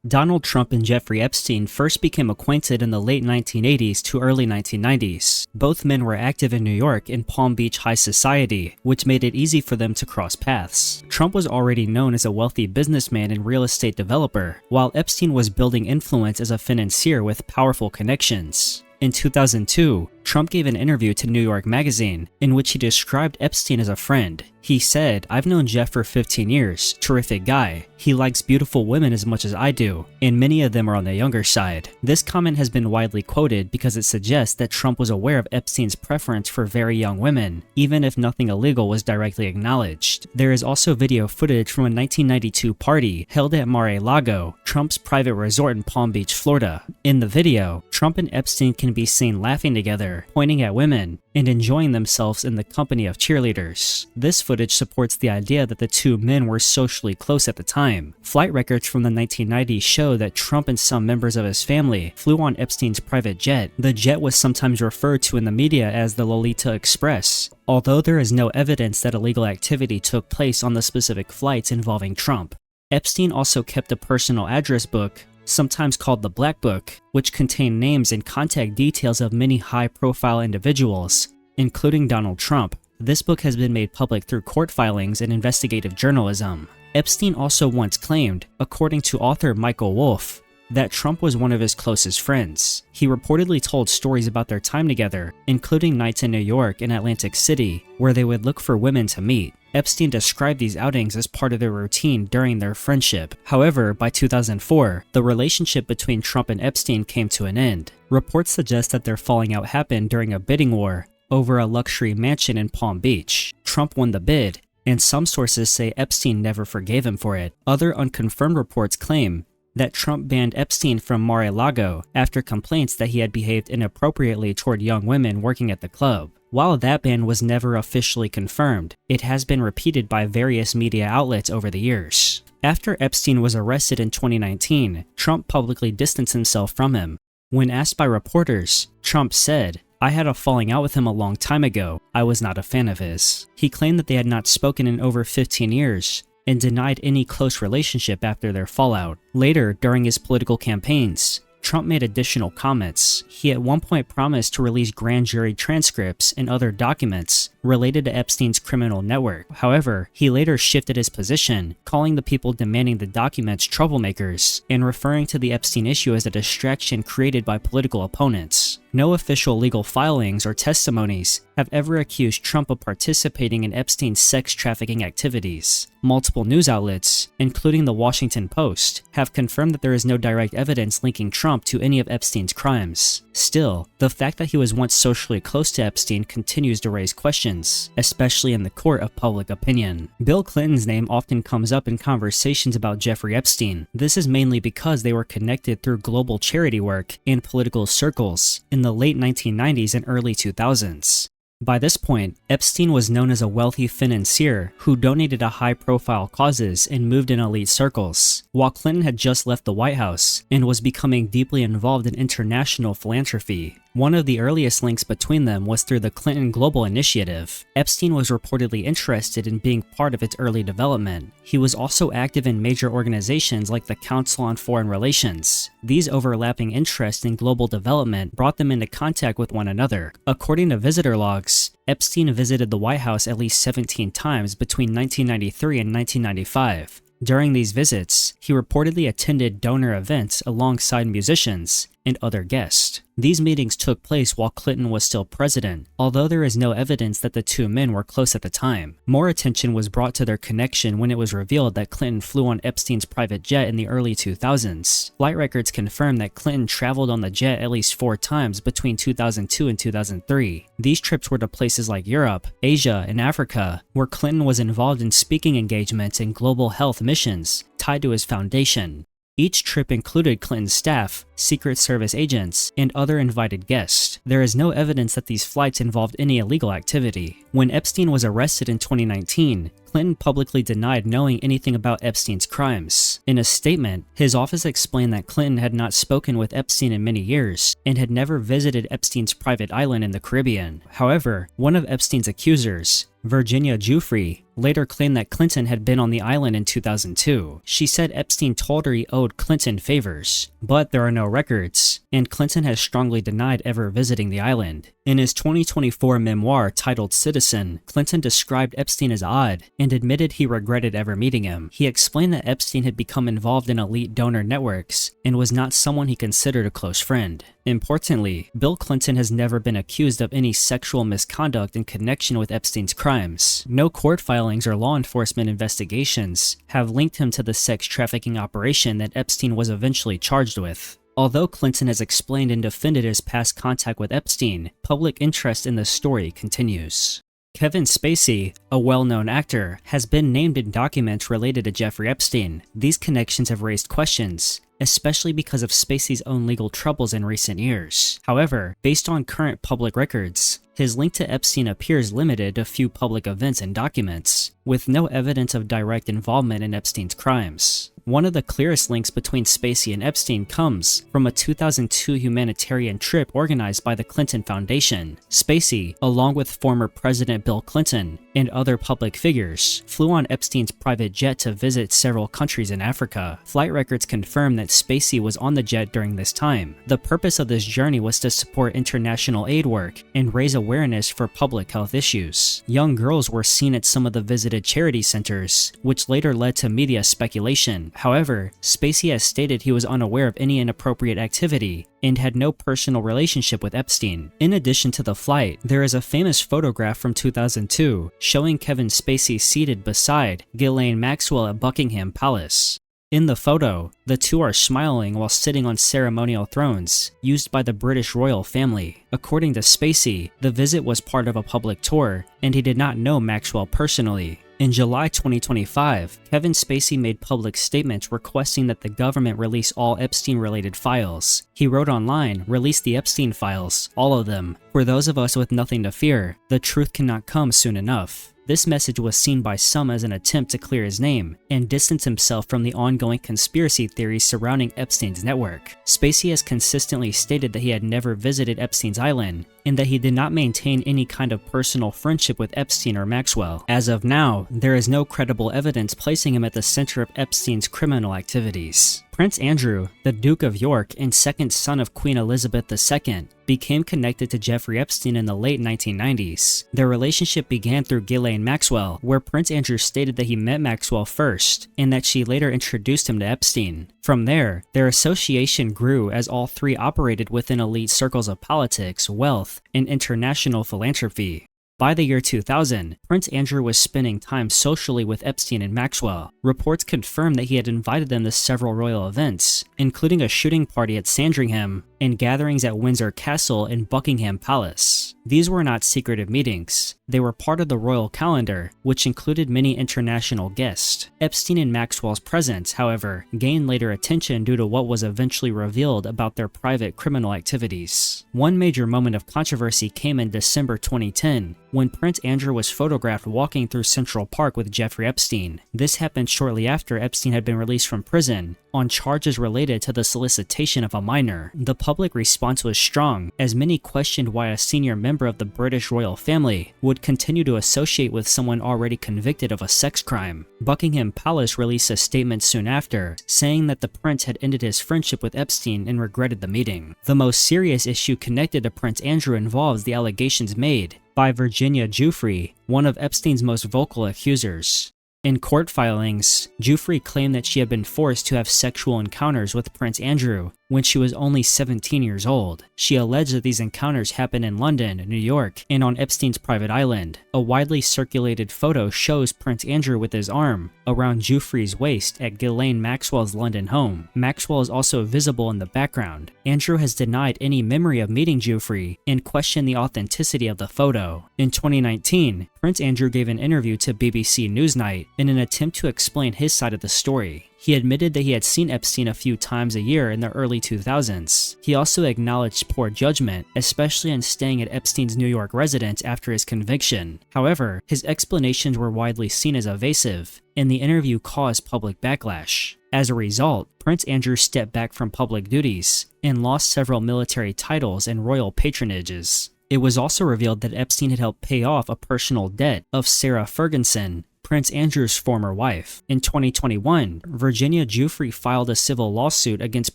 Donald Trump and Jeffrey Epstein first became acquainted in the late 1980s to early 1990s. Both men were active in New York in Palm Beach high society, which made it easy for them to cross paths. Trump was already known as a wealthy businessman and real estate developer, while Epstein was building influence as a financier with powerful connections. In 2002, Trump gave an interview to New York Magazine in which he described Epstein as a friend. He said, "I've known Jeff for 15 years, terrific guy. He likes beautiful women as much as I do, and many of them are on the younger side." This comment has been widely quoted because it suggests that Trump was aware of Epstein's preference for very young women, even if nothing illegal was directly acknowledged. There is also video footage from a 1992 party held at Mar-a-Lago, Trump's private resort in Palm Beach, Florida. In the video, Trump and Epstein can be seen laughing together, pointing at women, and enjoying themselves in the company of cheerleaders. This footage supports the idea that the two men were socially close at the time. Flight records from the 1990s show that Trump and some members of his family flew on Epstein's private jet. The jet was sometimes referred to in the media as the Lolita Express, although there is no evidence that illegal activity took place on the specific flights involving Trump. Epstein also kept a personal address book, sometimes called the Black Book, which contained names and contact details of many high-profile individuals, including Donald Trump. This book has been made public through court filings and investigative journalism. Epstein also once claimed, according to author Michael Wolff, that Trump was one of his closest friends. He reportedly told stories about their time together, including nights in New York and Atlantic City, where they would look for women to meet. Epstein described these outings as part of their routine during their friendship. However, by 2004, the relationship between Trump and Epstein came to an end. Reports suggest that their falling out happened during a bidding war over a luxury mansion in Palm Beach. Trump won the bid, and some sources say Epstein never forgave him for it. Other unconfirmed reports claim that Trump banned Epstein from Mar-a-Lago after complaints that he had behaved inappropriately toward young women working at the club. While that ban was never officially confirmed, it has been repeated by various media outlets over the years. After Epstein was arrested in 2019, Trump publicly distanced himself from him. When asked by reporters, Trump said, "I had a falling out with him a long time ago. I was not a fan of his." He claimed that they had not spoken in over 15 years, and denied any close relationship after their fallout. Later, during his political campaigns, Trump made additional comments. He at one point promised to release grand jury transcripts and other documents related to Epstein's criminal network. However, he later shifted his position, calling the people demanding the documents troublemakers, and referring to the Epstein issue as a distraction created by political opponents. No official legal filings or testimonies have ever accused Trump of participating in Epstein's sex trafficking activities. Multiple news outlets, including the Washington Post, have confirmed that there is no direct evidence linking Trump to any of Epstein's crimes. Still, the fact that he was once socially close to Epstein continues to raise questions, especially in the court of public opinion. Bill Clinton's name often comes up in conversations about Jeffrey Epstein. This is mainly because they were connected through global charity work and political circles in the late 1990s and early 2000s. By this point, Epstein was known as a wealthy financier who donated to high-profile causes and moved in elite circles, while Clinton had just left the White House and was becoming deeply involved in international philanthropy. One of the earliest links between them was through the Clinton Global Initiative. Epstein was reportedly interested in being part of its early development. He was also active in major organizations like the Council on Foreign Relations. These overlapping interests in global development brought them into contact with one another. According to visitor logs, Epstein visited the White House at least 17 times between 1993 and 1995. During these visits, he reportedly attended donor events alongside musicians and other guests. These meetings took place while Clinton was still president, although there is no evidence that the two men were close at the time. More attention was brought to their connection when it was revealed that Clinton flew on Epstein's private jet in the early 2000s. Flight records confirm that Clinton traveled on the jet at least 4 times between 2002 and 2003. These trips were to places like Europe, Asia, and Africa, where Clinton was involved in speaking engagements and global health missions tied to his foundation. Each trip included Clinton's staff, Secret Service agents, and other invited guests. There is no evidence that these flights involved any illegal activity. When Epstein was arrested in 2019, Clinton publicly denied knowing anything about Epstein's crimes. In a statement, his office explained that Clinton had not spoken with Epstein in many years and had never visited Epstein's private island in the Caribbean. However, one of Epstein's accusers, Virginia Giuffre later claimed that Clinton had been on the island in 2002. She said Epstein told her he owed Clinton favors, but there are no records, and Clinton has strongly denied ever visiting the island. In his 2024 memoir titled Citizen, Clinton described Epstein as odd and admitted he regretted ever meeting him. He explained that Epstein had become involved in elite donor networks and was not someone he considered a close friend. Importantly, Bill Clinton has never been accused of any sexual misconduct in connection with Epstein's crimes. No court filings or law enforcement investigations have linked him to the sex trafficking operation that Epstein was eventually charged with. Although Clinton has explained and defended his past contact with Epstein, public interest in the story continues. Kevin Spacey, a well-known actor, has been named in documents related to Jeffrey Epstein. These connections have raised questions, especially because of Spacey's own legal troubles in recent years. However, based on current public records, his link to Epstein appears limited to few public events and documents, with no evidence of direct involvement in Epstein's crimes. One of the clearest links between Spacey and Epstein comes from a 2002 humanitarian trip organized by the Clinton Foundation. Spacey, along with former President Bill Clinton and other public figures, flew on Epstein's private jet to visit several countries in Africa. Flight records confirm that Spacey was on the jet during this time. The purpose of this journey was to support international aid work and raise awareness for public health issues. Young girls were seen at some of the visited charity centers, which later led to media speculation. However, Spacey has stated he was unaware of any inappropriate activity and had no personal relationship with Epstein. In addition to the flight, there is a famous photograph from 2002 showing Kevin Spacey seated beside Ghislaine Maxwell at Buckingham Palace. In the photo, the two are smiling while sitting on ceremonial thrones used by the British royal family. According to Spacey, the visit was part of a public tour, and he did not know Maxwell personally. In July 2025, Kevin Spacey made public statements requesting that the government release all Epstein-related files. He wrote online, "Release the Epstein files, all of them. For those of us with nothing to fear, the truth cannot come soon enough." This message was seen by some as an attempt to clear his name and distance himself from the ongoing conspiracy theories surrounding Epstein's network. Spacey has consistently stated that he had never visited Epstein's island and that he did not maintain any kind of personal friendship with Epstein or Maxwell. As of now, there is no credible evidence placing him at the center of Epstein's criminal activities. Prince Andrew, the Duke of York and second son of Queen Elizabeth II, became connected to Jeffrey Epstein in the late 1990s. Their relationship began through Ghislaine Maxwell, where Prince Andrew stated that he met Maxwell first and that she later introduced him to Epstein. From there, their association grew as all three operated within elite circles of politics, wealth, and international philanthropy. By the year 2000, Prince Andrew was spending time socially with Epstein and Maxwell. Reports confirmed that he had invited them to several royal events, including a shooting party at Sandringham and gatherings at Windsor Castle and Buckingham Palace. These were not secretive meetings. They were part of the royal calendar, which included many international guests. Epstein and Maxwell's presence, however, gained later attention due to what was eventually revealed about their private criminal activities. One major moment of controversy came in December 2010, when Prince Andrew was photographed walking through Central Park with Jeffrey Epstein. This happened shortly after Epstein had been released from prison on charges related to the solicitation of a minor. The public response was strong, as many questioned why a senior member of the British royal family would continue to associate with someone already convicted of a sex crime. Buckingham Palace released a statement soon after, saying that the prince had ended his friendship with Epstein and regretted the meeting. The most serious issue connected to Prince Andrew involves the allegations made by Virginia Giuffre, one of Epstein's most vocal accusers. In court filings, Giuffre claimed that she had been forced to have sexual encounters with Prince Andrew when she was only 17 years old. She alleged that these encounters happened in London, New York, and on Epstein's private island. A widely circulated photo shows Prince Andrew with his arm around Giuffre's waist at Ghislaine Maxwell's London home. Maxwell is also visible in the background. Andrew has denied any memory of meeting Giuffre and questioned the authenticity of the photo. In 2019, Prince Andrew gave an interview to BBC Newsnight in an attempt to explain his side of the story. He admitted that he had seen Epstein a few times a year in the early 2000s. He also acknowledged poor judgment, especially in staying at Epstein's New York residence after his conviction. However, his explanations were widely seen as evasive, and the interview caused public backlash. As a result, Prince Andrew stepped back from public duties and lost several military titles and royal patronages. It was also revealed that Epstein had helped pay off a personal debt of Sarah Ferguson, Prince Andrew's former wife. In 2021, Virginia Giuffre filed a civil lawsuit against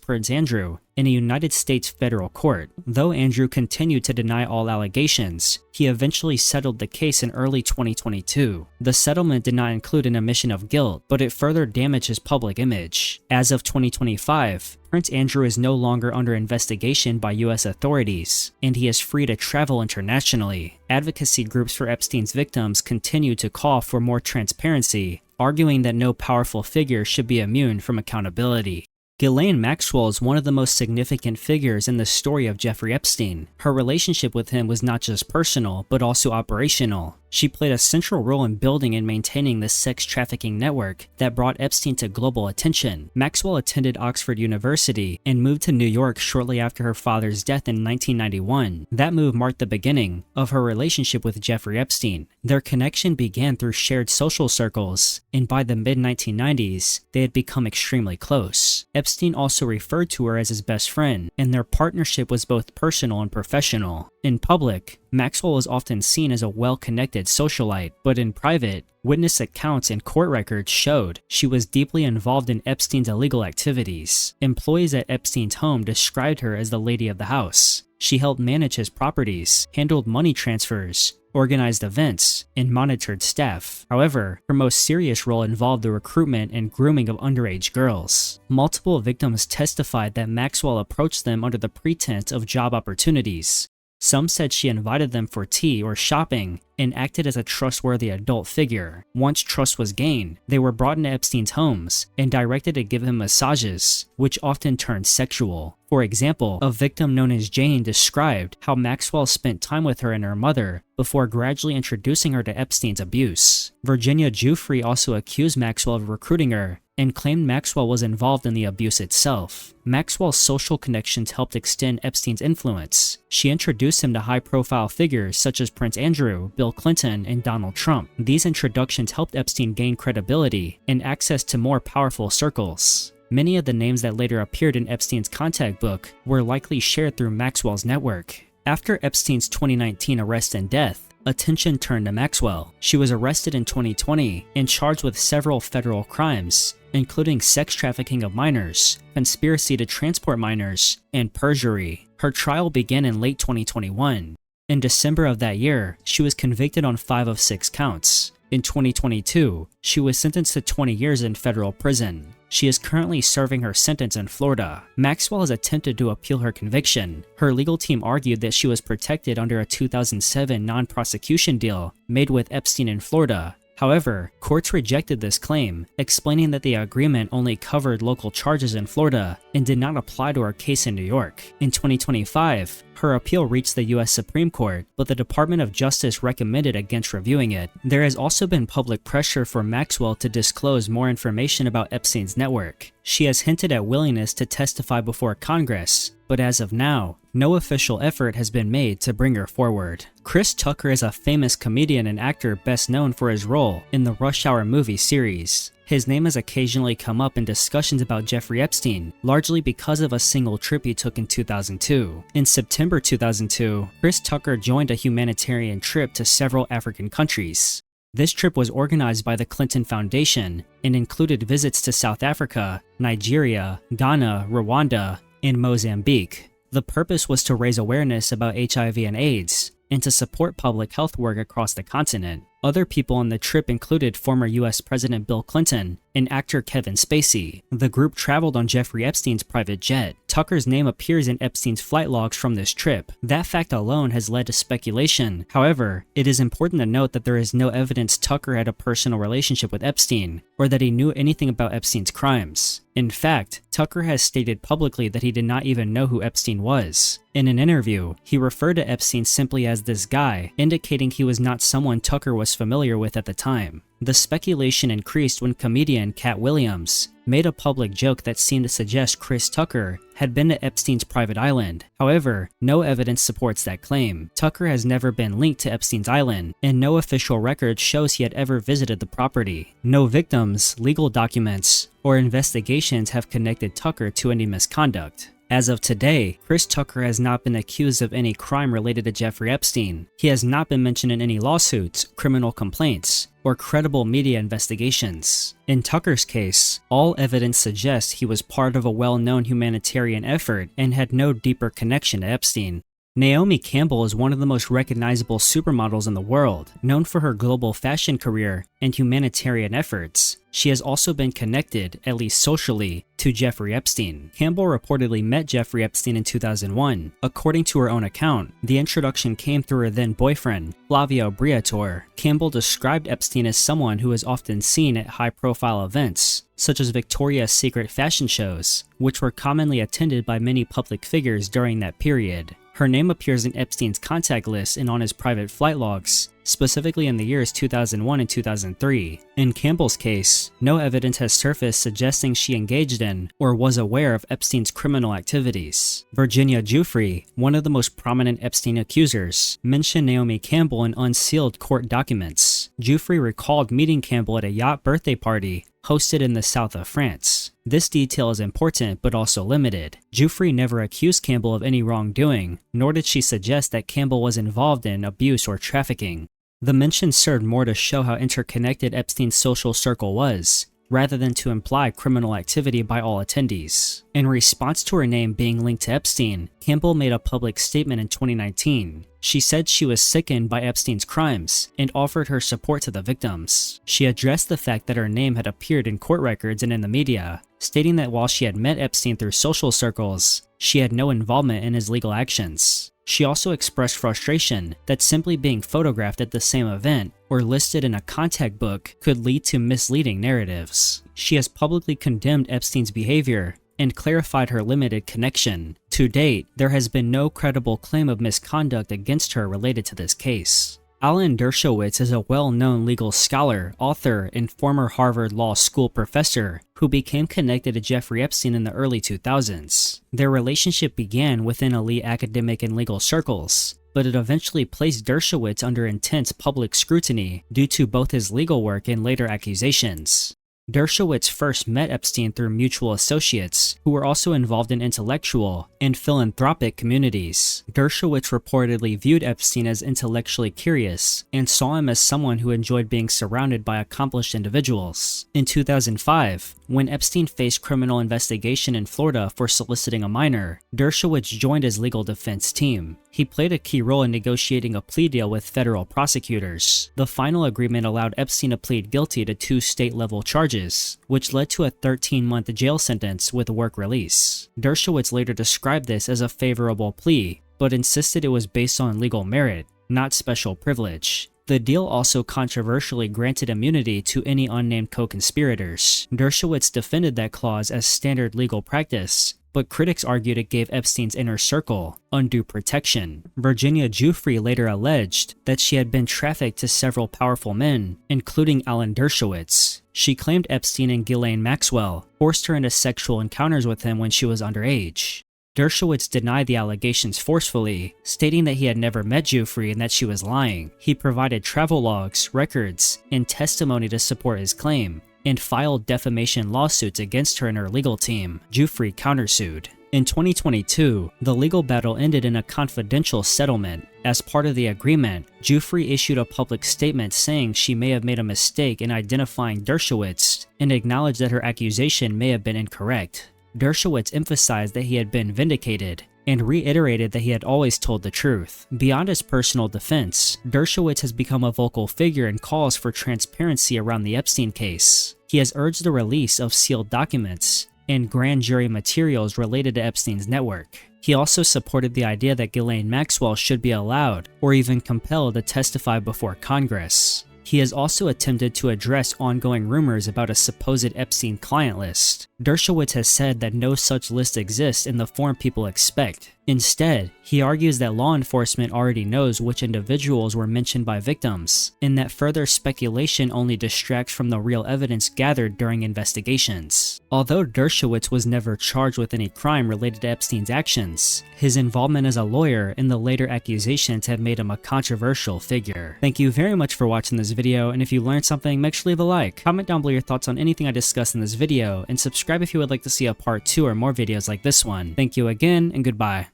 Prince Andrew in a United States federal court. Though Andrew continued to deny all allegations, he eventually settled the case in early 2022. The settlement did not include an admission of guilt, but it further damaged his public image. As of 2025, Prince Andrew is no longer under investigation by US authorities, and he is free to travel internationally. Advocacy groups for Epstein's victims continue to call for more transparency, arguing that no powerful figure should be immune from accountability. Ghislaine Maxwell is one of the most significant figures in the story of Jeffrey Epstein. Her relationship with him was not just personal, but also operational. She played a central role in building and maintaining the sex trafficking network that brought Epstein to global attention. Maxwell attended Oxford University and moved to New York shortly after her father's death in 1991. That move marked the beginning of her relationship with Jeffrey Epstein. Their connection began through shared social circles, and by the mid-1990s, they had become extremely close. Epstein also referred to her as his best friend, and their partnership was both personal and professional. In public, Maxwell was often seen as a well-connected socialite, but in private, witness accounts and court records showed she was deeply involved in Epstein's illegal activities. Employees at Epstein's home described her as the lady of the house. She helped manage his properties, handled money transfers, organized events, and monitored staff. However, her most serious role involved the recruitment and grooming of underage girls. Multiple victims testified that Maxwell approached them under the pretense of job opportunities. Some said she invited them for tea or shopping and acted as a trustworthy adult figure. Once trust was gained, they were brought into Epstein's homes and directed to give him massages, which often turned sexual. For example, a victim known as Jane described how Maxwell spent time with her and her mother before gradually introducing her to Epstein's abuse. Virginia Giuffre also accused Maxwell of recruiting her and claimed Maxwell was involved in the abuse itself. Maxwell's social connections helped extend Epstein's influence. She introduced him to high-profile figures such as Prince Andrew, Bill Clinton, and Donald Trump. These introductions helped Epstein gain credibility and access to more powerful circles. Many of the names that later appeared in Epstein's contact book were likely shared through Maxwell's network. After Epstein's 2019 arrest and death, attention turned to Maxwell. She was arrested in 2020 and charged with several federal crimes, including sex trafficking of minors, conspiracy to transport minors, and perjury. Her trial began in late 2021. In December of that year, she was convicted on 5 of 6 counts. In 2022, she was sentenced to 20 years in federal prison. She is currently serving her sentence in Florida. Maxwell has attempted to appeal her conviction. Her legal team argued that she was protected under a 2007 non-prosecution deal made with Epstein in Florida. However, courts rejected this claim, explaining that the agreement only covered local charges in Florida and did not apply to her case in New York. In 2025, her appeal reached the US Supreme Court, but the Department of Justice recommended against reviewing it. There has also been public pressure for Maxwell to disclose more information about Epstein's network. She has hinted at willingness to testify before Congress, but as of now, no official effort has been made to bring her forward. Chris Tucker is a famous comedian and actor best known for his role in the Rush Hour movie series. His name has occasionally come up in discussions about Jeffrey Epstein, largely because of a single trip he took in 2002. In September 2002, Chris Tucker joined a humanitarian trip to several African countries. This trip was organized by the Clinton Foundation and included visits to South Africa, Nigeria, Ghana, Rwanda, and Mozambique. The purpose was to raise awareness about HIV and AIDS and to support public health work across the continent. Other people on the trip included former US President Bill Clinton and actor Kevin Spacey. The group traveled on Jeffrey Epstein's private jet. Tucker's name appears in Epstein's flight logs from this trip. That fact alone has led to speculation. However, it is important to note that there is no evidence Tucker had a personal relationship with Epstein or that he knew anything about Epstein's crimes. In fact, Tucker has stated publicly that he did not even know who Epstein was. In an interview, he referred to Epstein simply as this guy, indicating he was not someone Tucker was familiar with at the time. The speculation increased when comedian Cat Williams made a public joke that seemed to suggest Chris Tucker had been to Epstein's private island. However, no evidence supports that claim. Tucker has never been linked to Epstein's island, and no official record shows he had ever visited the property. No victims, legal documents, or investigations have connected Tucker to any misconduct. As of today, Chris Tucker has not been accused of any crime related to Jeffrey Epstein. He has not been mentioned in any lawsuits, criminal complaints, or credible media investigations. In Tucker's case, all evidence suggests he was part of a well-known humanitarian effort and had no deeper connection to Epstein. Naomi Campbell is one of the most recognizable supermodels in the world, known for her global fashion career and humanitarian efforts. She has also been connected, at least socially, to Jeffrey Epstein. Campbell reportedly met Jeffrey Epstein in 2001. According to her own account, the introduction came through her then boyfriend, Flavio Briatore. Campbell described Epstein as someone who is often seen at high-profile events, such as Victoria's Secret fashion shows, which were commonly attended by many public figures during that period. Her name appears in Epstein's contact list and on his private flight logs, specifically in the years 2001 and 2003. In Campbell's case, no evidence has surfaced suggesting she engaged in or was aware of Epstein's criminal activities. Virginia Giuffre, one of the most prominent Epstein accusers, mentioned Naomi Campbell in unsealed court documents. Giuffre recalled meeting Campbell at a yacht birthday party hosted in the south of France. This detail is important but also limited. Giuffre never accused Campbell of any wrongdoing, nor did she suggest that Campbell was involved in abuse or trafficking. The mention served more to show how interconnected Epstein's social circle was, rather than to imply criminal activity by all attendees. In response to her name being linked to Epstein, Campbell made a public statement in 2019. She said she was sickened by Epstein's crimes and offered her support to the victims. She addressed the fact that her name had appeared in court records and in the media, stating that while she had met Epstein through social circles, she had no involvement in his legal actions. She also expressed frustration that simply being photographed at the same event or listed in a contact book could lead to misleading narratives. She has publicly condemned Epstein's behavior and clarified her limited connection. To date, there has been no credible claim of misconduct against her related to this case. Alan Dershowitz is a well-known legal scholar, author, and former Harvard Law School professor who became connected to Jeffrey Epstein in the early 2000s. Their relationship began within elite academic and legal circles, but it eventually placed Dershowitz under intense public scrutiny due to both his legal work and later accusations. Dershowitz first met Epstein through mutual associates who were also involved in intellectual and philanthropic communities. Dershowitz reportedly viewed Epstein as intellectually curious and saw him as someone who enjoyed being surrounded by accomplished individuals. In 2005, when Epstein faced criminal investigation in Florida for soliciting a minor, Dershowitz joined his legal defense team. He played a key role in negotiating a plea deal with federal prosecutors. The final agreement allowed Epstein to plead guilty to 2 state-level charges, which led to a 13-month jail sentence with work release. Dershowitz later described this as a favorable plea, but insisted it was based on legal merit, not special privilege. The deal also controversially granted immunity to any unnamed co-conspirators. Dershowitz defended that clause as standard legal practice, but critics argued it gave Epstein's inner circle undue protection. Virginia Giuffre later alleged that she had been trafficked to several powerful men, including Alan Dershowitz. She claimed Epstein and Ghislaine Maxwell forced her into sexual encounters with him when she was underage. Dershowitz denied the allegations forcefully, stating that he had never met Giuffre and that she was lying. He provided travel logs, records, and testimony to support his claim, and filed defamation lawsuits against her and her legal team. Giuffre countersued. In 2022, the legal battle ended in a confidential settlement. As part of the agreement, Giuffre issued a public statement saying she may have made a mistake in identifying Dershowitz and acknowledged that her accusation may have been incorrect. Dershowitz emphasized that he had been vindicated and reiterated that he had always told the truth. Beyond his personal defense, Dershowitz has become a vocal figure in calls for transparency around the Epstein case. He has urged the release of sealed documents and grand jury materials related to Epstein's network. He also supported the idea that Ghislaine Maxwell should be allowed or even compelled to testify before Congress. He has also attempted to address ongoing rumors about a supposed Epstein client list. Dershowitz has said that no such list exists in the form people expect. Instead, he argues that law enforcement already knows which individuals were mentioned by victims, and that further speculation only distracts from the real evidence gathered during investigations. Although Dershowitz was never charged with any crime related to Epstein's actions, his involvement as a lawyer and the later accusations have made him a controversial figure. Thank you very much for watching this video, and if you learned something, make sure to leave a like, comment down below your thoughts on anything I discussed in this video, and subscribe if you would like to see a part 2 or more videos like this one. Thank you again, and goodbye.